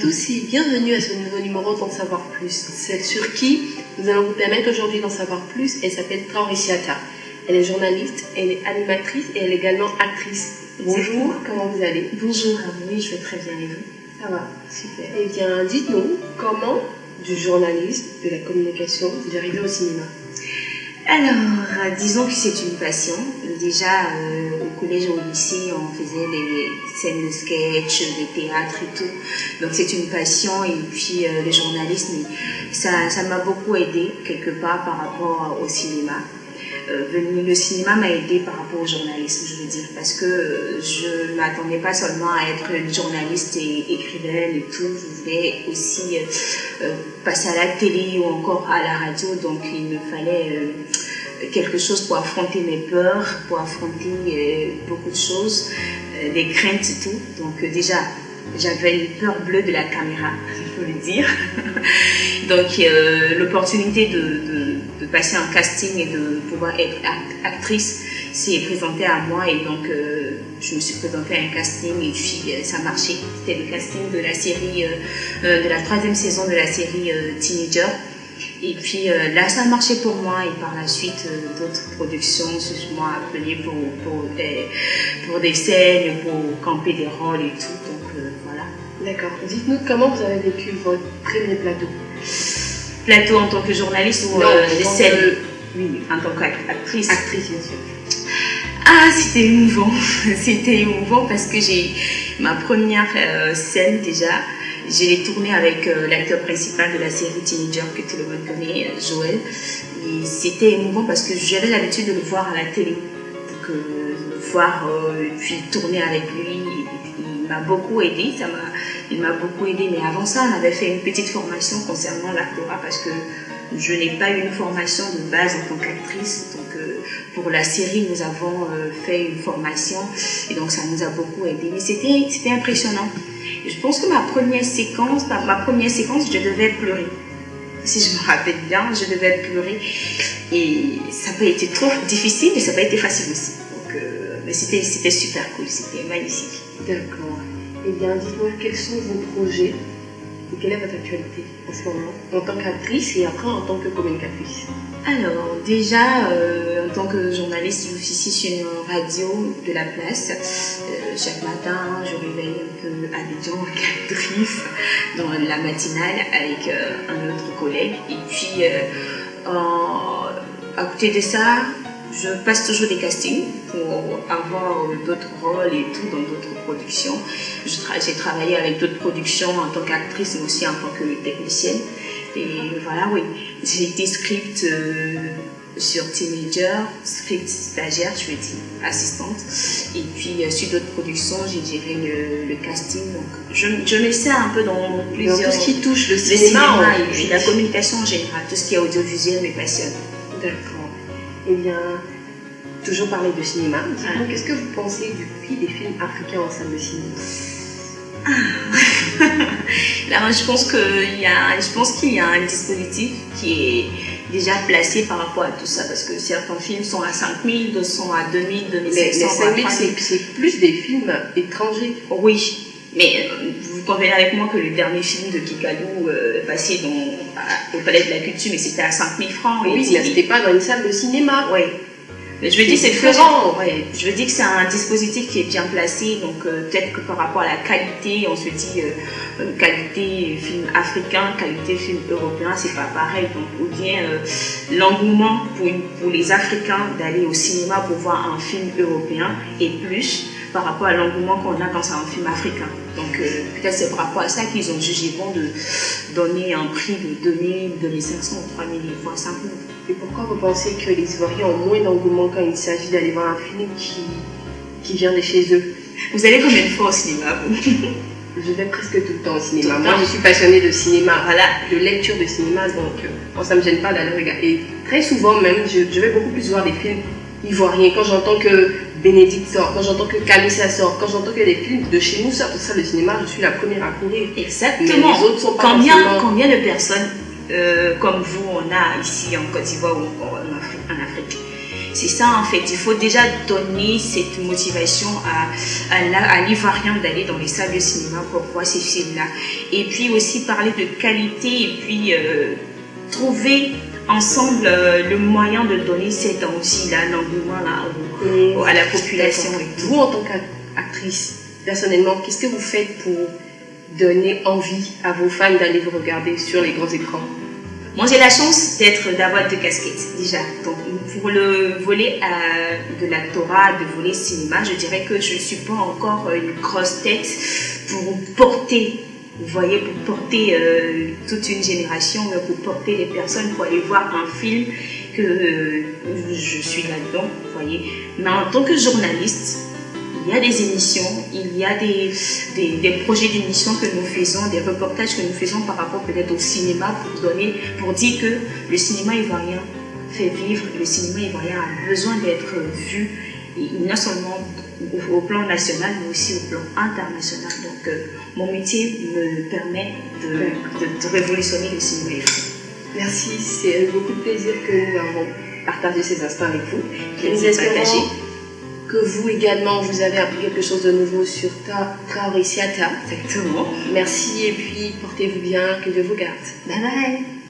tous et bienvenue à ce nouveau numéro d'En Savoir Plus. Celle sur qui nous allons vous permettre aujourd'hui d'en savoir plus, elle s'appelle Traoré Siata. Elle est journaliste, elle est animatrice et elle est également actrice. Bonjour, comment vous allez? Bonjour, oui, je vais très bien et vous? Ça va, super. Eh bien, dites-nous, comment du journaliste, de la communication, vous arrivez au cinéma? Alors, disons que c'est une passion. Déjà, au collège et au lycée, on faisait des scènes de sketch, des théâtres et tout. Donc, c'est une passion. Et puis, le journalisme, ça m'a beaucoup aidé, quelque part, par rapport au cinéma. Le cinéma m'a aidé par rapport au journalisme, je veux dire, parce que je ne m'attendais pas seulement à être journaliste et écrivaine et tout. Je voulais aussi passer à la télé ou encore à la radio. Donc, il me fallait quelque chose pour affronter mes peurs, pour affronter beaucoup de choses, des craintes et tout. Donc, déjà, j'avais une peur bleue de la caméra, il faut le dire. Donc, l'opportunité de passer un casting et de pouvoir être actrice s'est présentée à moi. Et donc, je me suis présentée à un casting et puis ça marchait. C'était le casting de la série, de la 3e saison de la série Teenager. Et puis là, ça a marché pour moi. Et par la suite, d'autres productions m'ont appelé pour des scènes, pour camper des rôles et tout. Donc, voilà. D'accord. Dites-nous comment vous avez vécu votre premier plateau? Plateau en tant que journaliste ou des scènes? Oui, en tant qu'actrice. Actrice, bien sûr. Ah, c'était émouvant. C'était émouvant parce que ma première scène déjà, je l'ai tournée avec l'acteur principal de la série Teenager que tout le monde connaît, Joël. Et c'était émouvant parce que j'avais l'habitude de le voir à la télé. Donc, puis tourner avec lui, il m'a beaucoup aidé. Il m'a beaucoup aidé. Mais avant ça, on avait fait une petite formation concernant l'actorat parce que je n'ai pas eu une formation de base en tant qu'actrice. Donc, pour la série, nous avons fait une formation et donc ça nous a beaucoup aidé. Mais c'était impressionnant. Je pense que ma première séquence, je devais pleurer. Si je me rappelle bien, je devais pleurer. Et ça n'a pas été trop difficile, mais ça n'a pas été facile aussi. Donc, mais c'était super cool, c'était magnifique. D'accord. Eh bien, dites-moi, quels sont vos projets et quelle est votre actualité en ce moment, en tant qu'actrice et après en tant que communicatrice? Alors, déjà, en tant que journaliste, je suis ici sur une radio de la place. Chaque matin, je réveille un peu Abidjan, actrice, dans la matinale avec un autre collègue. Et puis, à côté de ça, je passe toujours des castings pour avoir d'autres rôles et tout dans d'autres productions. J'ai travaillé avec d'autres productions en tant qu'actrice, mais aussi en tant que technicienne. Et voilà, oui, j'ai été script sur Teenager, script stagiaire, je suis assistante. Et puis sur d'autres productions, j'ai géré le casting. Donc je me sers un peu dans plusieurs... Dans tout ce qui touche le cinéma et puis la communication en général, tout ce qui est audiovisuel me passionne. D'accord. Eh bien, toujours parler de cinéma. Dites-moi, qu'est-ce que vous pensez du prix des films africains en salle de cinéma? Là, je pense qu'il y a un dispositif qui est déjà placé par rapport à tout ça, parce que certains films sont à 5 000, d'autres sont à 2 000, 2 500. Les 5 000, c'est plus des films étrangers. Oui, mais vous convenez avec moi que le dernier film de Kikalou passé au Palais de la Culture, mais c'était à 5 000 francs. Oui, mais c'était pas dans une salle de cinéma. Oui. Mais je veux dire, c'est différent. Ouais. Je veux dire que c'est un dispositif qui est bien placé, donc peut-être que par rapport à la qualité, on se dit qualité film africain, qualité film européen, c'est pas pareil. Donc, ou bien l'engouement pour les Africains d'aller au cinéma pour voir un film européen est plus par rapport à l'engouement qu'on a quand c'est un film africain. Donc peut-être c'est par rapport à ça qu'ils ont jugé bon de donner un prix de 2 000, 2 500, 3 000, voire 5 000. Et pourquoi vous pensez que les Ivoiriens ont moins d'engouement quand il s'agit d'aller voir un film qui vient de chez eux? Vous allez combien de fois au cinéma, vous? Je vais presque tout le temps au cinéma. Moi, je suis passionnée de cinéma, voilà, de lecture de cinéma, donc moi, ça ne me gêne pas d'aller regarder. Et très souvent même, je vais beaucoup plus voir des films ivoiriens. Quand j'entends que Bénédicte sort, quand j'entends que Camissa sort, quand j'entends que les films de chez nous sortent de salle de cinéma, je suis la première à courir. Exactement. Mais les autres sont pas combien de personnes comme vous on a ici en Côte d'Ivoire ou en Afrique C'est ça en fait, il faut déjà donner cette motivation à l'Ivoirien d'aller dans les salles de cinéma pour voir ces films-là. Et puis aussi parler de qualité et puis trouver ensemble le moyen de donner cette envie-là, l'engouement à la population. Vous, en tant qu'actrice, personnellement, qu'est-ce que vous faites pour donner envie à vos fans d'aller vous regarder sur les grands écrans? Moi, j'ai la chance d'avoir 2 casquettes déjà. Donc, pour le volet de l'actorat, de volet cinéma, je dirais que je ne suis pas encore une grosse tête pour porter, vous voyez, pour porter toute une génération, pour porter les personnes, pour aller voir un film que je suis là-dedans, vous voyez. Mais en tant que journaliste, il y a des émissions, il y a des projets d'émissions que nous faisons, des reportages que nous faisons par rapport peut-être au cinéma pour dire que le cinéma ivoirien fait vivre, le cinéma ivoirien a besoin d'être vu, non seulement au plan national, mais aussi au plan international. Donc mon métier me permet de révolutionner le cinéma ivoirien. Merci, c'est beaucoup de plaisir que nous avons partagé ces instants avec vous. Nous espérons que vous également, vous avez appris quelque chose de nouveau sur Traoré Siatta. Exactement. Merci et puis portez-vous bien, que Dieu vous garde. Bye bye.